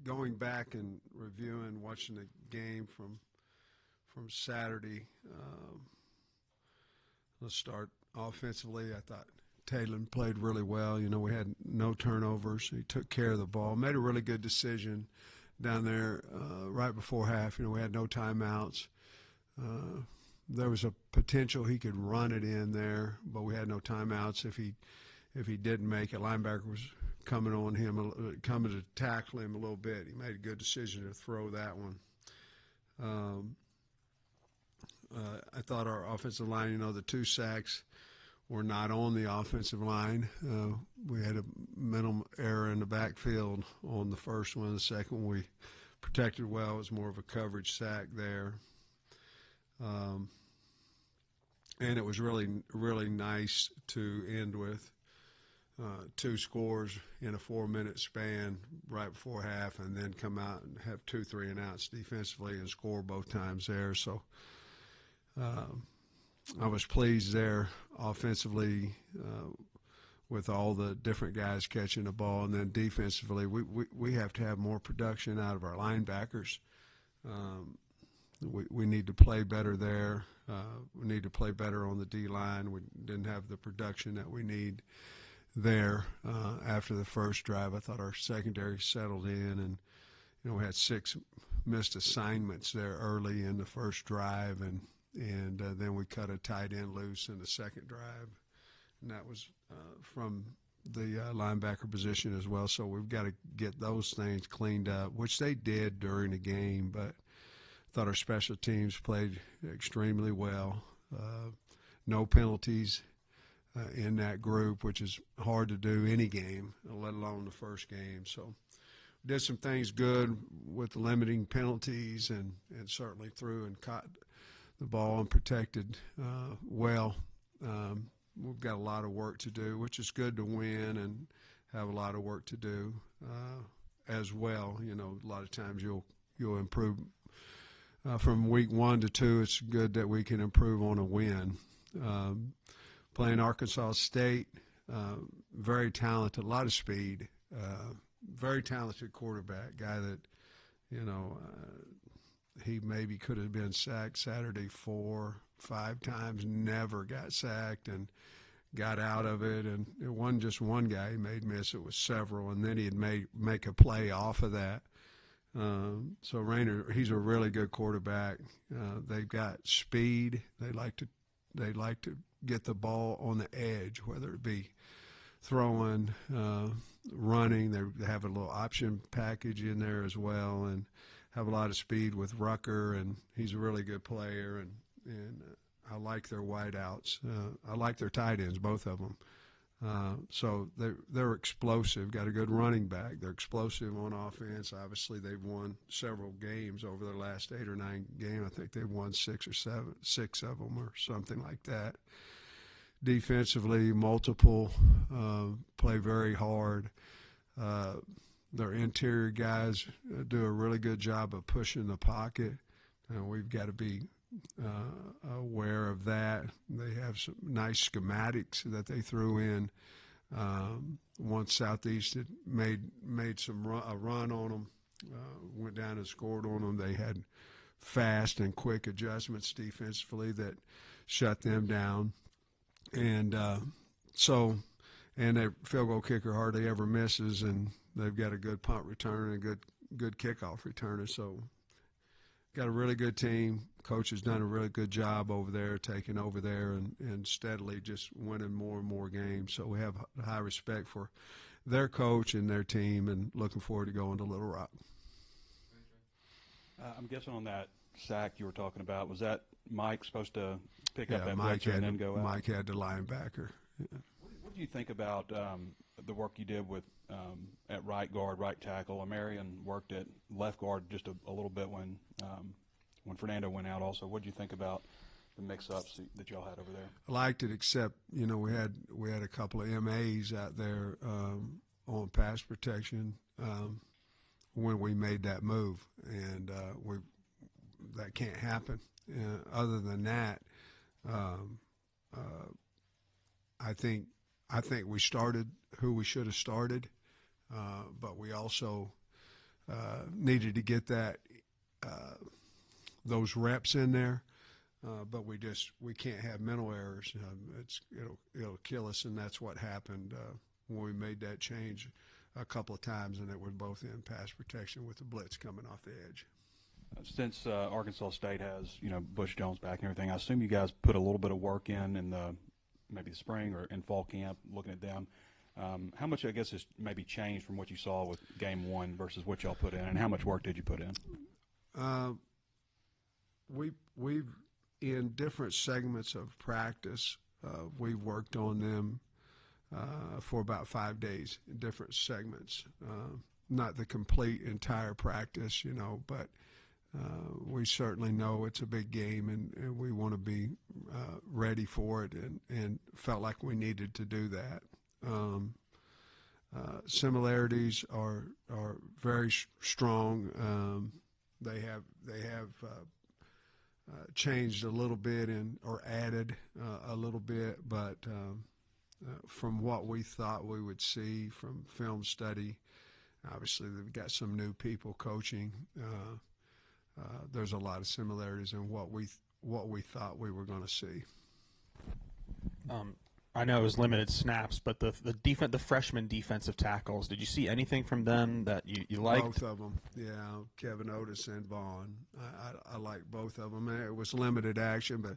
going back and reviewing, watching the game from Saturday, let's start offensively. I thought Taylor played really well. You know, we had no turnovers. He took care of the ball, made a really good decision down there right before half. You know, we had no timeouts. There was a potential he could run it in there, but we had no timeouts. If he didn't make it, linebacker was coming on him, coming to tackle him a little bit. He made a good decision to throw that one. I thought our offensive line, you know, the 2 sacks were not on the offensive line. We had a mental error in the backfield on the first one. The second one we protected well. It was more of a coverage sack there. And it was really, really nice to end with 2 scores in a 4-minute span right before half, and then come out and have 2 3-and-outs defensively and score both times there. So I was pleased there offensively with all the different guys catching the ball, and then defensively we have to have more production out of our linebackers. We need to play better there. We need to play better on the D-line. We didn't have the production that we need there after the first drive. I thought our secondary settled in, and you know, we had 6 missed assignments there early in the first drive, and then we cut a tight end loose in the second drive, and that was from the linebacker position as well. So we've got to get those things cleaned up, which they did during the game, but I thought our special teams played extremely well. No penalties in that group, which is hard to do any game, let alone the first game. So we did some things good with limiting penalties, and certainly threw and caught the ball and protected well. We've got a lot of work to do, which is good to win and have a lot of work to do as well. You know, a lot of times you'll improve from week 1 to 2. It's good that we can improve on a win. Playing Arkansas State, very talented, a lot of speed, very talented quarterback, guy that, you know, he maybe could have been sacked Saturday 4, 5 times, never got sacked and got out of it. And it wasn't just one guy he made miss, it was several, and then he'd make a play off of that. So Rayner, he's a really good quarterback. They've got speed. They like to get the ball on the edge, whether it be throwing, running. They have a little option package in there as well, and have a lot of speed with Rucker, and he's a really good player. And I like their wideouts. I like their tight ends, both of them. So they're explosive, got a good running back. They're explosive on offense. Obviously, they've won several games over their last 8 or 9 games. I think they've won 6 or 7, 6 of them or something like that. Defensively, multiple, play very hard. Their interior guys do a really good job of pushing the pocket. We've got to be aware of that. They have some nice schematics that they threw in. Once Southeast had made a run on them, went down and scored on them. They had fast and quick adjustments defensively that shut them down. And and their field goal kicker hardly ever misses, and they've got a good punt returner and a good kickoff returner. So got a really good team. Coach has done a really good job over there, taking over there and steadily just winning more and more games. So we have high respect for their coach and their team, and looking forward to going to Little Rock. I'm guessing on that sack you were talking about, was that Mike supposed to pick up that Mike blitzer and then go out? Mike had the linebacker. Yeah. What do you think about the work you did with at right guard, right tackle? Marion worked at left guard just a little bit when Fernando went out also. What did you think about the mix-ups that y'all had over there? I liked it, except, you know, we had a couple of MAs out there on pass protection when we made that move, and that can't happen. Other than that, I think we started who we should have started, but we also needed to get those reps in there. But we can't have mental errors. It'll kill us, and that's what happened when we made that change a couple of times, and it was both in pass protection with the blitz coming off the edge. Since Arkansas State has Bush Jones back and everything, I assume you guys put a little bit of work in maybe the spring or in fall camp, looking at them. How much, I guess, has maybe changed from what you saw with game one versus what y'all put in, and how much work did you put in? We've in different segments of practice, we've worked on them for about 5 days in different segments. Not the complete entire practice, but we certainly know it's a big game, and we want to be ready for it, and felt like we needed to do that. Similarities are very strong. They have changed a little bit or added a little bit, but from what we thought we would see from film study, obviously they've got some new people coaching. There's a lot of similarities in what we thought we were going to see. I know it was limited snaps, but the freshman defensive tackles, did you see anything from them that you liked? Both of them, yeah. Kevin Otis and Vaughn. I like both of them. It was limited action, but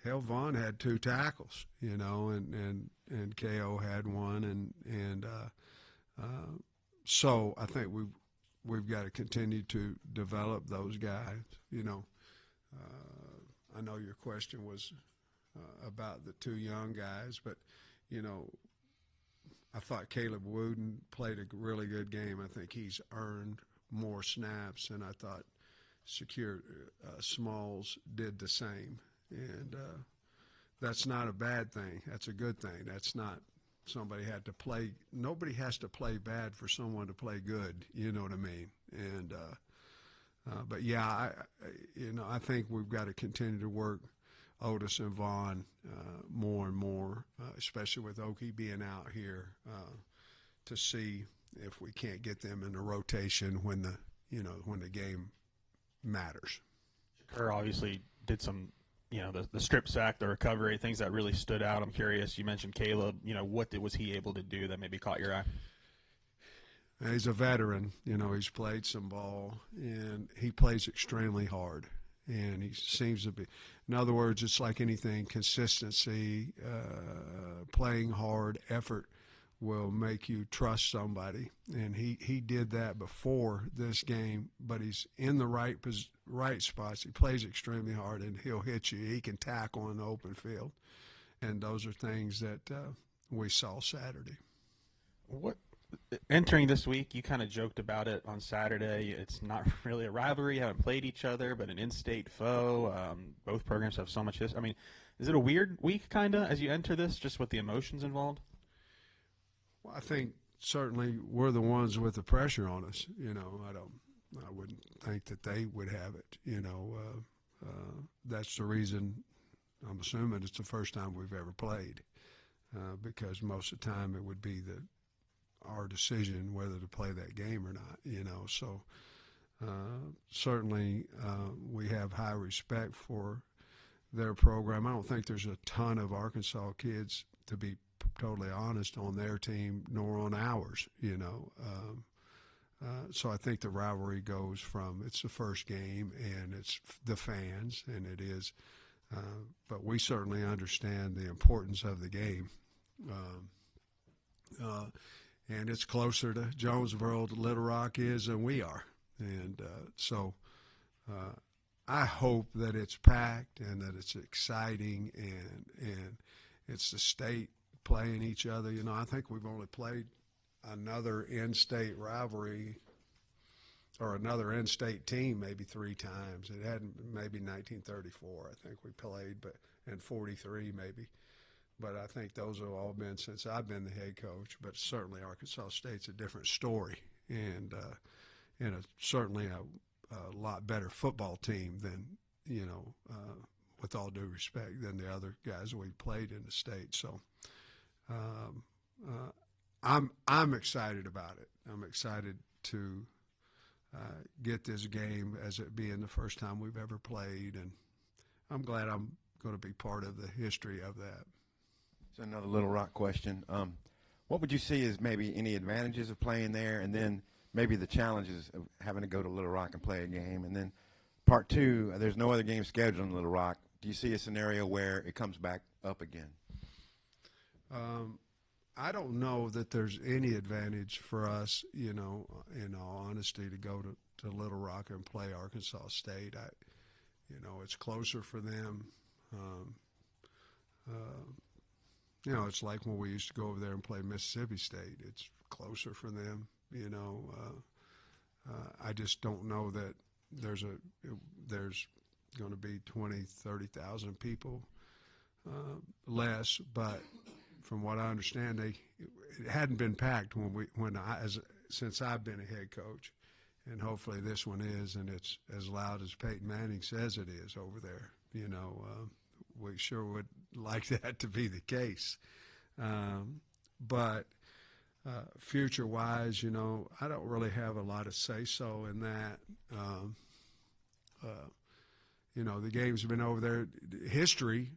hell, Vaughn had 2 tackles, and KO had one, and so I think we've got to continue to develop those guys. I know your question was about the 2 young guys, but I thought Caleb Wooden played a really good game. I think he's earned more snaps, and I thought Smalls did the same, and that's not a bad thing. That's a good thing. That's not somebody had to play. Nobody has to play bad for someone to play good. You know what I mean? And but yeah, I think we've got to continue to work Otis and Vaughn more and more, especially with Okie being out here, to see if we can't get them in the rotation when the game matters. Shakur obviously did some, the strip sack, the recovery, things that really stood out. I'm curious. You mentioned Caleb. What was he able to do that maybe caught your eye? He's a veteran. He's played some ball, and he plays extremely hard. And he seems to be, in other words, it's like anything, consistency, playing hard, effort will make you trust somebody. And he did that before this game, but he's in the right spots. He plays extremely hard, and he'll hit you. He can tackle in the open field. And those are things that we saw Saturday. Entering this week, you kind of joked about it on Saturday. It's not really a rivalry. You haven't played each other, but an in-state foe. Both programs have so much history. I mean, is it a weird week, kind of, as you enter this, just with the emotions involved? Well, I think certainly we're the ones with the pressure on us. I wouldn't think that they would have it. That's the reason. I'm assuming it's the first time we've ever played, because most of the time it would be our decision whether to play that game or not, So certainly we have high respect for their program. I don't think there's a ton of Arkansas kids, to be totally honest, on their team nor on ours, So I think the rivalry goes from it's the first game and it's the fans, and it is. But we certainly understand the importance of the game. And it's closer to Jonesboro to Little Rock is than we are. And so I hope that it's packed and that it's exciting and it's the state playing each other. I think we've only played another in-state rivalry or another in-state team maybe 3 times. It hadn't, maybe 1934 I think we played, and 43 maybe. But I think those have all been since I've been the head coach. But certainly Arkansas State's a different story, and certainly a lot better football team than, with all due respect, than the other guys we played in the state. So I'm excited about it. I'm excited to get this game as it being the first time we've ever played, and I'm glad I'm going to be part of the history of that. So another Little Rock question. What would you see as maybe any advantages of playing there, and then maybe the challenges of having to go to Little Rock and play a game? And then part two, there's no other game scheduled in Little Rock. Do you see a scenario where it comes back up again? I don't know that there's any advantage for us, in all honesty, to go to Little Rock and play Arkansas State. It's closer for them. It's like when we used to go over there and play Mississippi State. It's closer for them. I just don't know that there's going to be 20, 30,000 people less, but from what I understand, it hadn't been packed since I've been a head coach, and hopefully this one is, and it's as loud as Peyton Manning says it is over there. We sure would like that to be the case, but future-wise, I don't really have a lot of say-so in that. The game's been over there. History,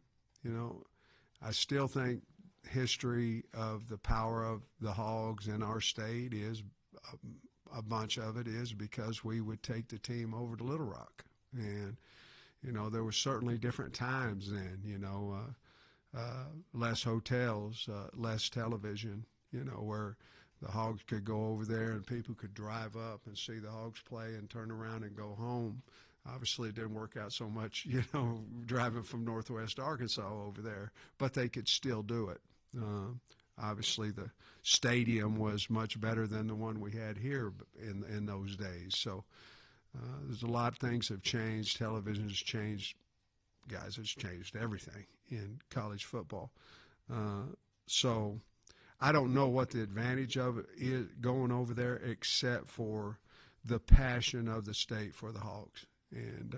I still think history of the power of the Hogs in our state is a bunch of it is because we would take the team over to Little Rock, and there were certainly different times then, less hotels, less television, where the Hogs could go over there and people could drive up and see the Hogs play and turn around and go home. Obviously, it didn't work out so much, driving from Northwest Arkansas over there, but they could still do it. Obviously, the stadium was much better than the one we had here in those days. So there's a lot of things have changed. Television has changed. Guys, it's changed everything in college football. So I don't know what the advantage of it is going over there except for the passion of the state for the Hogs. And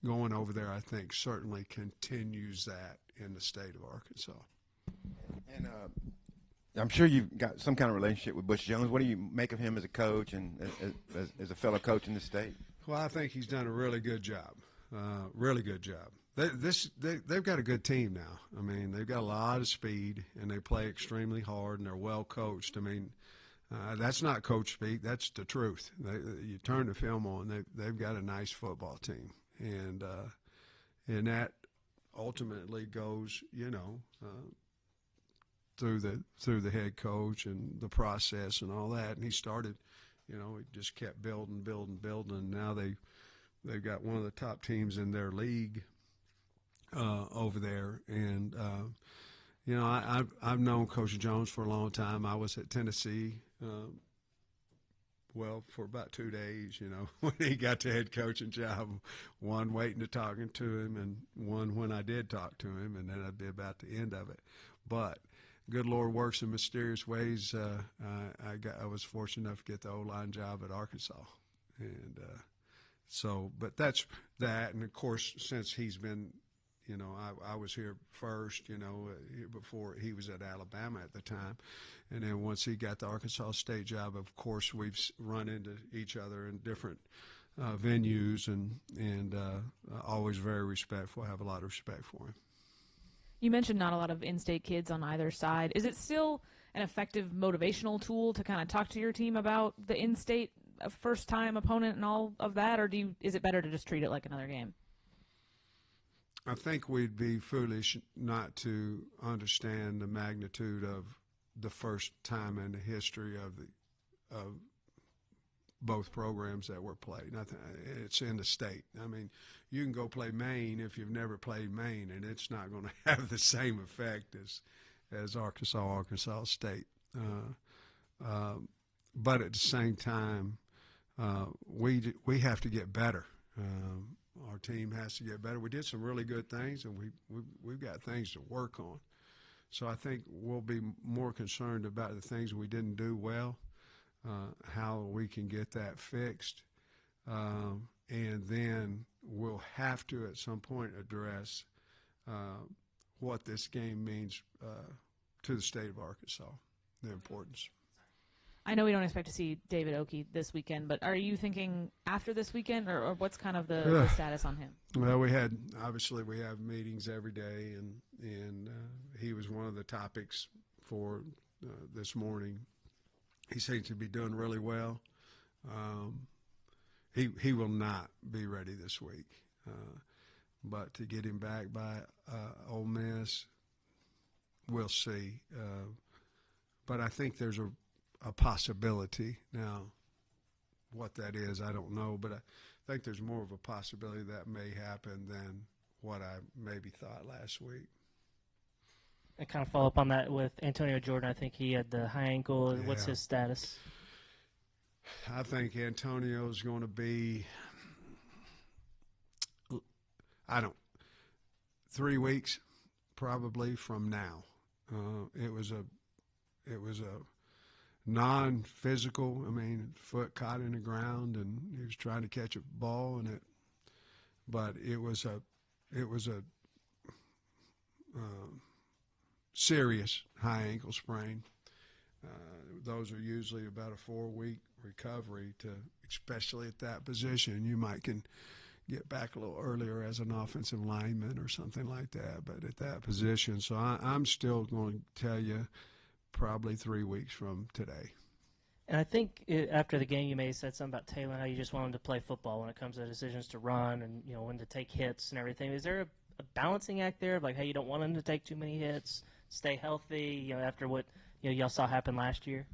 going over there, I think, certainly continues that in the state of Arkansas. And I'm sure you've got some kind of relationship with Butch Jones. What do you make of him as a coach and as a fellow coach in the state? Well, I think he's done a really good job, really good job. They've got a good team now. I mean, they've got a lot of speed, and they play extremely hard, and they're well coached. I mean, that's not coach speak. That's the truth. You turn the film on, they've got a nice football team, and that ultimately goes, through the head coach and the process and all that. And he started, he just kept building, and now they've got one of the top teams in their league over there. And I've known Coach Jones for a long time. I was at Tennessee. For about 2 days, when he got the head coaching job, one waiting to talking to him and one when I did talk to him, and then I'd be about the end of it. But good Lord works in mysterious ways. I was fortunate enough to get the O-line job at Arkansas. And but that's that. And, of course, since he's been, I was here first, before he was at Alabama at the time. And then once he got the Arkansas State job, of course, we've run into each other in different venues and always very respectful, have a lot of respect for him. You mentioned not a lot of in-state kids on either side. Is it still an effective motivational tool to kind of talk to your team about the in-state first-time opponent and all of that, or is it better to just treat it like another game? I think we'd be foolish not to understand the magnitude of the first time in the history of both programs that were played. It's in the state. I mean, you can go play Maine if you've never played Maine, and it's not going to have the same effect as Arkansas State. But at the same time, we have to get better. Our team has to get better. We did some really good things, and we've got things to work on. So I think we'll be more concerned about the things we didn't do well, how we can get that fixed, and then we'll have to at some point address what this game means to the state of Arkansas, the importance. I know we don't expect to see David Oki this weekend, but are you thinking after this weekend, or what's kind of the status on him? Well, we have meetings every day, and he was one of the topics for this morning. He seems to be doing really well. He will not be ready this week, but to get him back by Ole Miss, we'll see. But I think there's a possibility. Now, what that is, I don't know, but I think there's more of a possibility that may happen than what I maybe thought last week. And kind of follow up on that with Antonio Jordan. I think he had the high ankle. Yeah. What's his status? I think Antonio's going to be, 3 weeks probably from now. It was a non-physical. I mean, foot caught in the ground, and he was trying to catch a ball, but it was a serious high ankle sprain. Those are usually about a 4-week recovery especially at that position. You might can get back a little earlier as an offensive lineman or something like that, but at that position. So I'm still going to tell you probably 3 weeks from today. And I think after the game you may have said something about Taylor, how you just want him to play football when it comes to decisions to run and when to take hits and everything. Is there a balancing act there of like, hey, you don't want him to take too many hits, stay healthy, after what y'all saw happen last year?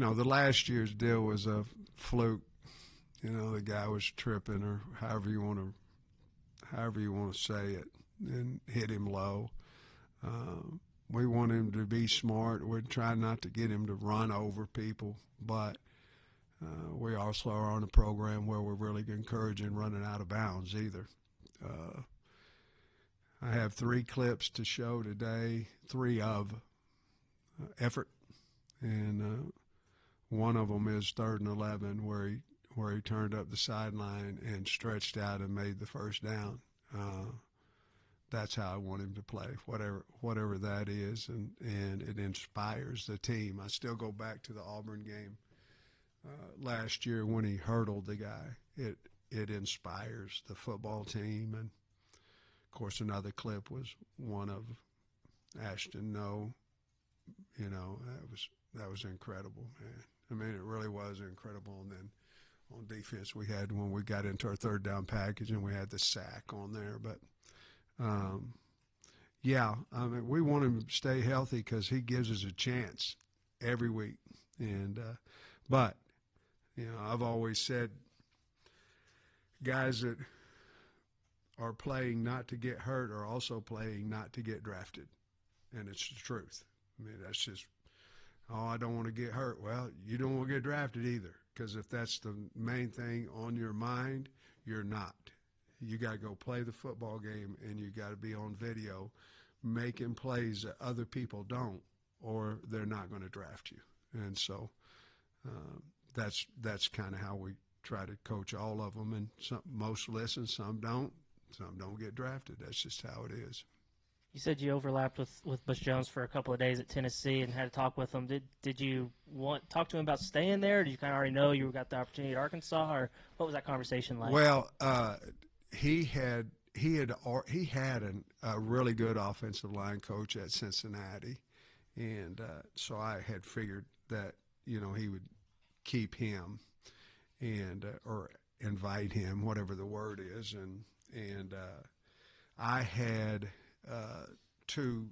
The last year's deal was a fluke. The guy was tripping, or however you want to say it, and hit him low. We want him to be smart. We're trying not to get him to run over people, but we also are on a program where we're really encouraging running out of bounds either. I have 3 clips to show today, 3 of effort, and one of them is 3rd and 11 where he turned up the sideline and stretched out and made the first down. That's how I want him to play, whatever that is, and it inspires the team. I still go back to the Auburn game last year when he hurdled the guy. It inspires the football team. And of course, another clip was one of Ashton No. That was incredible, man. I mean, it really was incredible. And then on defense, we had when we got into our 3rd down package, and we had the sack on there. But we want him to stay healthy because he gives us a chance every week. And but I've always said guys that are playing not to get hurt are also playing not to get drafted, and it's the truth. I mean, that's just, I don't want to get hurt. Well, you don't want to get drafted either, because if that's the main thing on your mind, you're not. You got to go play the football game, and you got to be on video making plays that other people don't, or they're not going to draft you. And so that's kind of how we try to coach all of them. And most listen, some don't get drafted. That's just how it is. You said you overlapped with Butch Jones for a couple of days at Tennessee and had to talk with him. Did you talk to him about staying there? Or did you kind of already know you got the opportunity at Arkansas, or what was that conversation like? Well, he had a really good offensive line coach at Cincinnati, and so I had figured that he would keep him and or invite him, whatever the word is, and I had 2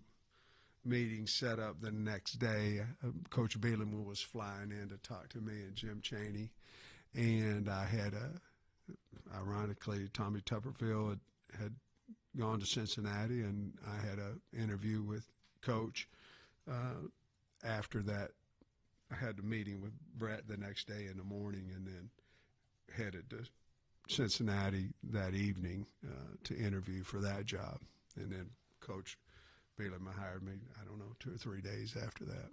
meetings set up the next day. Coach Bielema was flying in to talk to me and Jim Chaney, and I had ironically, Tommy Tupperville had gone to Cincinnati, and I had an interview with Coach. After that, I had a meeting with Brett the next day in the morning, and then headed to Cincinnati that evening to interview for that job. And then Coach Bielema hired me, 2 or 3 days after that.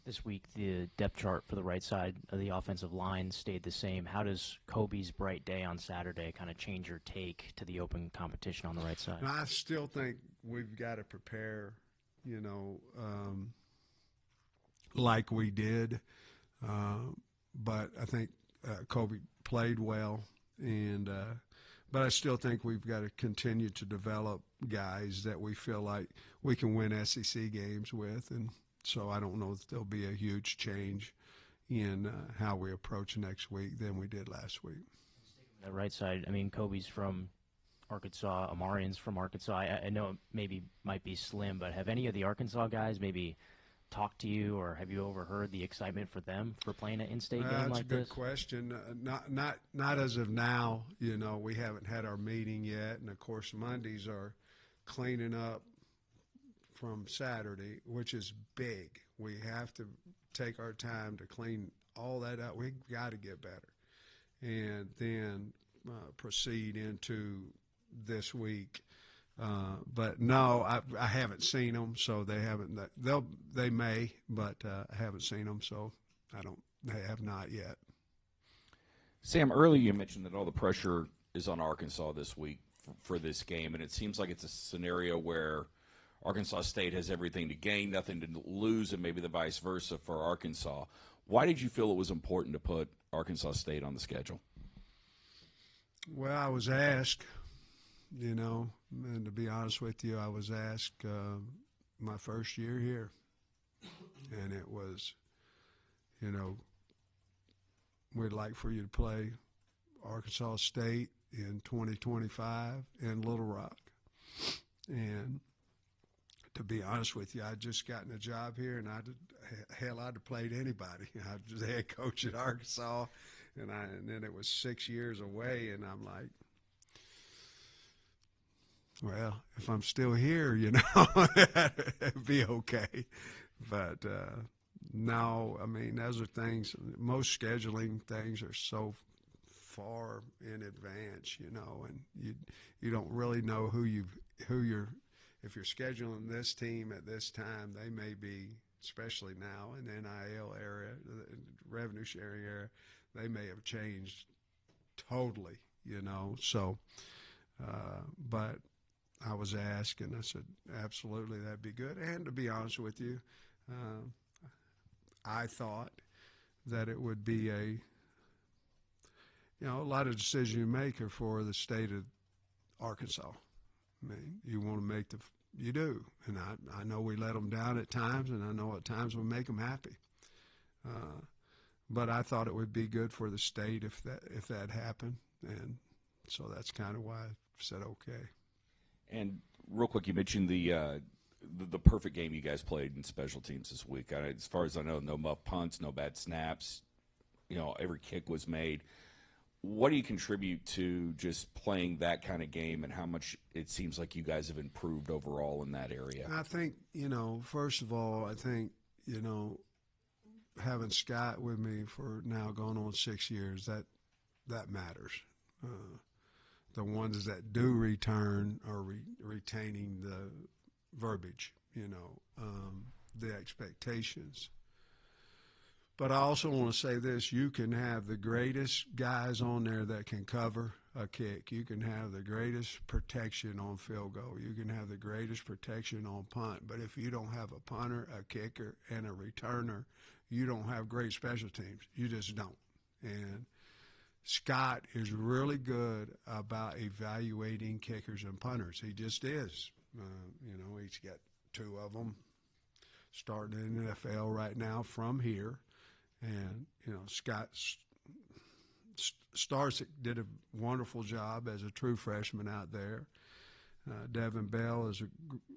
This week, the depth chart for the right side of the offensive line stayed the same. How does Kobe's bright day on Saturday kind of change your take to the open competition on the right side? And I still think we've got to prepare, like we did, but I think Kobe played well, and but I still think we've got to continue to develop guys that we feel like we can win SEC games with, and so I don't know if there'll be a huge change in how we approach next week than we did last week. The right side, I mean, Kobe's from Arkansas, Amarian's from Arkansas. I know it maybe might be slim, but have any of the Arkansas guys maybe talked to you, or have you overheard the excitement for them for playing an in-state game like this? That's a good question. Not as of now. You know, we haven't had our meeting yet, and of course Mondays are cleaning up from Saturday, which is big. We have to take our time to clean all that up. We got to get better, and then proceed into this week. But no, I haven't seen them, so they haven't. They may, but I haven't seen them, so I don't. They have not yet. Sam, earlier you mentioned that all the pressure is on Arkansas this week for this game, and it seems like it's a scenario where Arkansas State has everything to gain, nothing to lose, and maybe the vice versa for Arkansas. Why did you feel it was important to put Arkansas State on the schedule? Well, I was asked, you know, and to be honest with you, I was asked my first year here, and it was, you know, we'd like for you to play Arkansas State in 2025 in Little Rock. And to be honest with you, I'd just gotten a job here, and I'd have played anybody. I was the head coach at Arkansas, and then it was 6 years away, and I'm like, well, if I'm still here, you know, it'd be okay. But no, I mean, those are things. Most scheduling things are so far in advance, you know, and you don't really know who you're. If you're scheduling this team at this time, they may be, especially now in the NIL area, the revenue sharing area, they may have changed totally, you know. So, but I was asked, and I said, absolutely, that'd be good. And to be honest with you, I thought that it would be a lot of decisions you make are for the state of Arkansas. I mean, you want to make you do, and I know we let them down at times, and I know at times we make them happy. But I thought it would be good for the state if that happened, and so that's kind of why I said okay. And real quick, you mentioned the perfect game you guys played in special teams this week. As far as I know, no muff punts, no bad snaps. You know, every kick was made. What do you contribute to just playing that kind of game, and how much it seems like you guys have improved overall in that area? I think, you know, first of all, I think, you know, having Scott with me for now going on 6 years, that matters. The ones that do return are retaining the verbiage, you know, the expectations. But I also want to say this, you can have the greatest guys on there that can cover a kick. You can have the greatest protection on field goal. You can have the greatest protection on punt. But if you don't have a punter, a kicker, and a returner, you don't have great special teams. You just don't. And Scott is really good about evaluating kickers and punters. He just is. You know, he's got two of them starting in the NFL right now from here. And, you know, Scott Starsick did a wonderful job as a true freshman out there. Devin Bell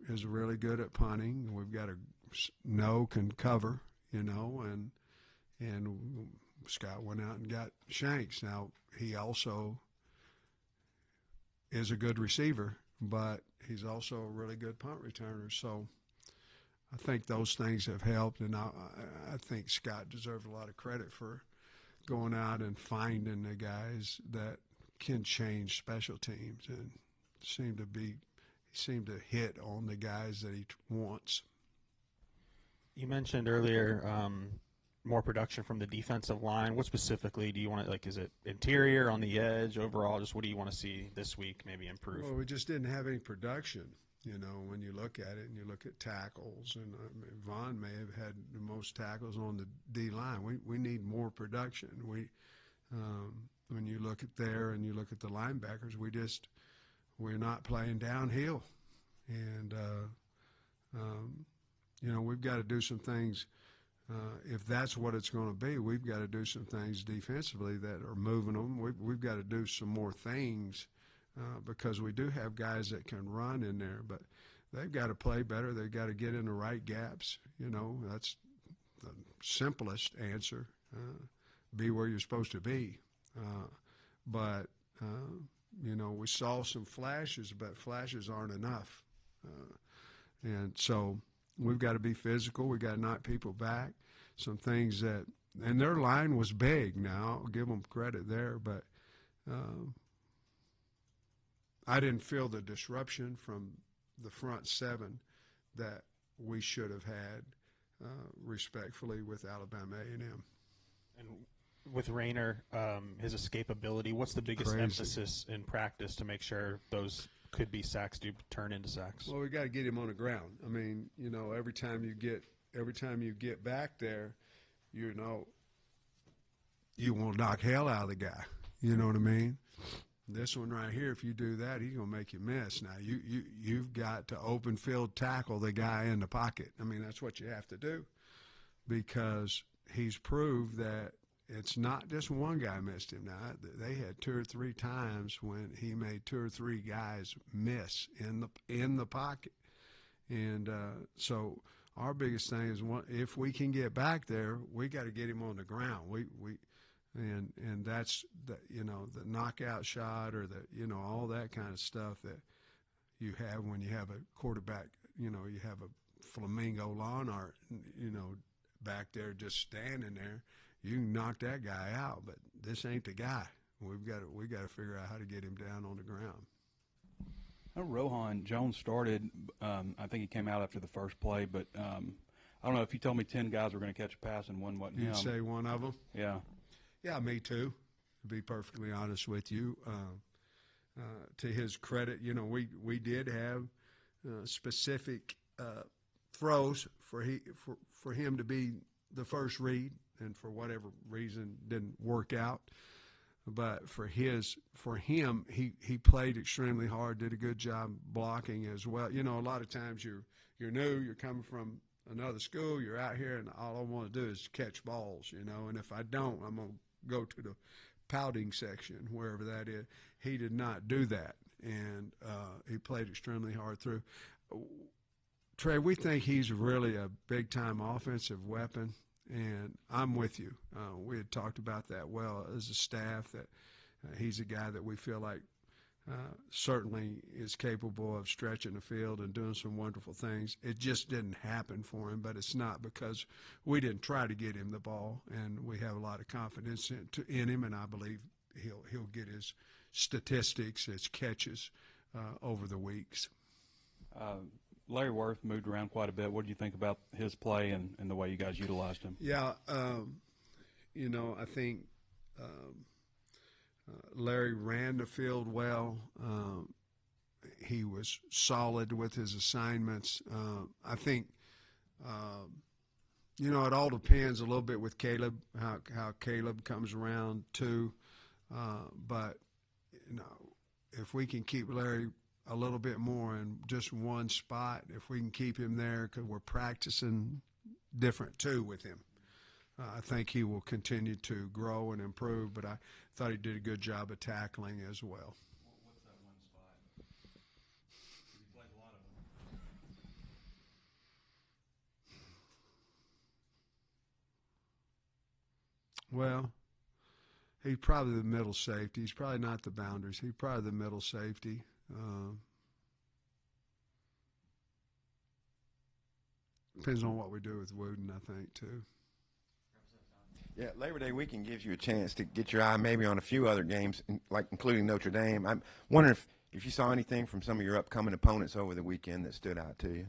is really good at punting. We've got can cover, you know, and Scott went out and got Shanks. Now, he also is a good receiver, but he's also a really good punt returner. So I think those things have helped, and I think Scott deserves a lot of credit for going out and finding the guys that can change special teams, and seem to hit on the guys that he wants. You mentioned earlier more production from the defensive line. What specifically do you want to, like, is it interior, on the edge, overall? Just what do you want to see this week maybe improve? Well, we just didn't have any production. You know, when you look at it and you look at tackles, and Vaughn may have had the most tackles on the D line. We need more production. When you look at there and you look at the linebackers, we're not playing downhill, and you know, we've got to do some things. If that's what it's going to be, we've got to do some things defensively that are moving them. We've got to do some more things because we do have guys that can run in there, but they've got to play better. They've got to get in the right gaps. You know, that's the simplest answer. Be where you're supposed to be. But you know, we saw some flashes, but flashes aren't enough. And so we've got to be physical. We've got to knock people back. Some things that, and their line was big now. I'll give them credit there, but I didn't feel the disruption from the front seven that we should have had, respectfully, with Alabama A&M. And with Rayner, his escapability, what's the biggest Crazy. emphasis in practice to make sure those could be sacks do turn into sacks? Well, we got to get him on the ground. I mean, you know, every time you get back there, you know, you want to knock hell out of the guy. You know what I mean? This one right here, if you do that, he's gonna make you miss. Now you've got to open field tackle the guy in the pocket. I mean, that's what you have to do, because he's proved that it's not just one guy missed him. Now they had 2 or 3 times when he made 2 or 3 guys miss in the pocket, and so our biggest thing is if we can get back there, we got to get him on the ground. And that's the, you know, the knockout shot, or the, you know, all that kind of stuff that you have when you have a quarterback. You know, you have a flamingo lawn art, you know, back there just standing there. You can knock that guy out, but this ain't the guy. We got to figure out how to get him down on the ground. Rohan Jones started. I think he came out after the first play, but I don't know if you told me 10 guys were going to catch a pass and one wasn't him. You'd say one of them? Yeah. Yeah, me too, to be perfectly honest with you. To his credit, you know, we did have specific throws for him to be the first read, and for whatever reason didn't work out. But for him, he played extremely hard, did a good job blocking as well. You know, a lot of times you're new, you're coming from another school, you're out here, and all I want to do is catch balls, you know, and if I don't, I'm going to go to the pouting section, wherever that is. He did not do that, and he played extremely hard through. Trey, we think he's really a big-time offensive weapon, and I'm with you. We had talked about that well as a staff, that he's a guy that we feel like certainly is capable of stretching the field and doing some wonderful things. It just didn't happen for him, but it's not because we didn't try to get him the ball, and we have a lot of confidence in him, and I believe he'll get his statistics, his catches over the weeks. Larry Worth moved around quite a bit. What do you think about his play and the way you guys utilized him? Yeah, you know, I think Larry ran the field well. He was solid with his assignments. I think, you know, it all depends a little bit with Caleb, how Caleb comes around too. But, you know, if we can keep Larry a little bit more in just one spot, if we can keep him there, because we're practicing different too with him, I think he will continue to grow and improve, but I thought he did a good job of tackling as well. What's that one spot? He played a lot of them. Well, he's probably the middle safety. He's probably not the boundaries. He's probably the middle safety. Depends on what we do with Wooden, I think, too. Yeah, Labor Day weekend gives you a chance to get your eye maybe on a few other games, like including Notre Dame. I'm wondering if you saw anything from some of your upcoming opponents over the weekend that stood out to you.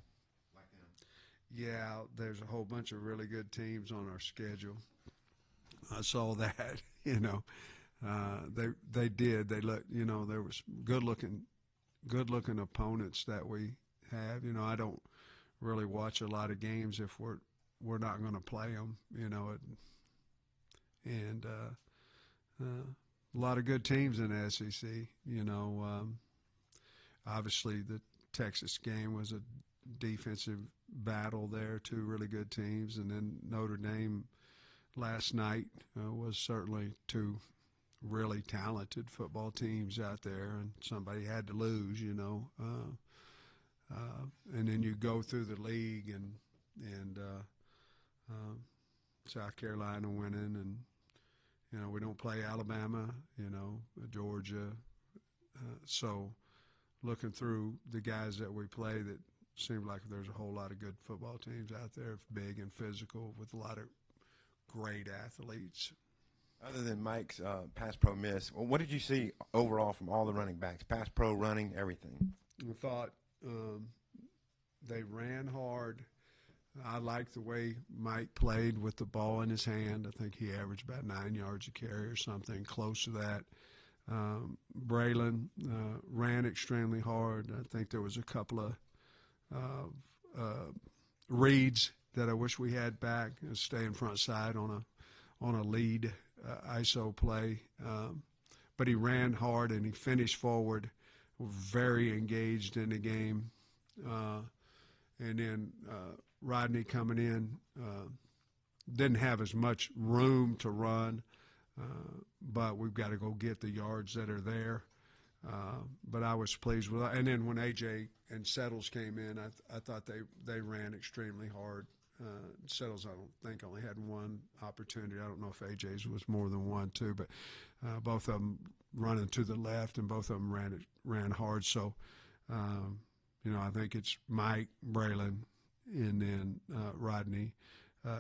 Yeah, there's a whole bunch of really good teams on our schedule. I saw that, you know. They did. They looked, you know, there was good looking opponents that we have. You know, I don't really watch a lot of games if we're not going to play them. You know, and a lot of good teams in the SEC. You know, obviously the Texas game was a defensive battle there, two really good teams, and then Notre Dame last night was certainly two really talented football teams out there, and somebody had to lose, you know. And then you go through the league and South Carolina winning, and you know we don't play Alabama, you know, Georgia. So looking through the guys that we play, that seems like there's a whole lot of good football teams out there, big and physical, with a lot of great athletes. Other than Mike's pass pro miss, well, what did you see overall from all the running backs? Pass pro, running, everything. I thought they ran hard. I liked the way Mike played with the ball in his hand. I think he averaged about 9 yards a carry or something close to that. Braylon ran extremely hard. I think there was a couple of reads that I wish we had back. Stay in front side on a lead ISO play, but he ran hard and he finished forward, very engaged in the game. And then Rodney coming in didn't have as much room to run, but we've got to go get the yards that are there. But I was pleased with that. And then when AJ and Settles came in, I thought they ran extremely hard. Settles, I don't think, only had one opportunity. I don't know if AJ's was more than one, too, but both of them running to the left, and both of them ran hard. So, you know, I think it's Mike, Braylon, and then Rodney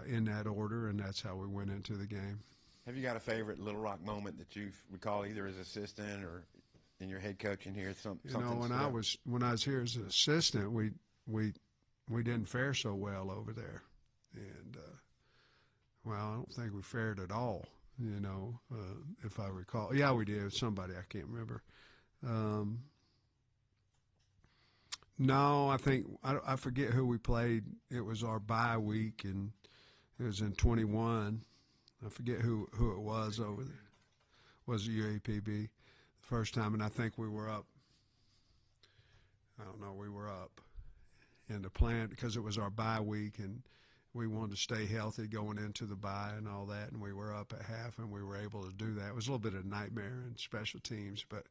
in that order, and that's how we went into the game. Have you got a favorite Little Rock moment that you recall, either as assistant or in your head coaching here? You know, when I was here as an assistant, we didn't fare so well over there, and well, I don't think we fared at all. You know, if I recall, yeah, we did. Somebody I can't remember. No, I think I forget who we played. It was our bye week, and it was in 21. I forget who it was over there. Was it UAPB the first time? And I think we were up. I don't know. We were up in the plan because it was our bye week, and we wanted to stay healthy going into the bye and all that. And we were up at half, and we were able to do that. It was a little bit of a nightmare in special teams, but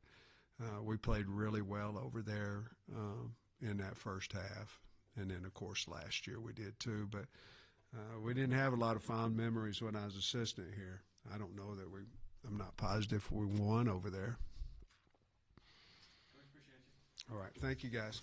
we played really well over there in that first half. And then, of course, last year we did too. But we didn't have a lot of fond memories when I was assistant here. I don't know that I'm not positive we won over there. All right. Thank you, guys.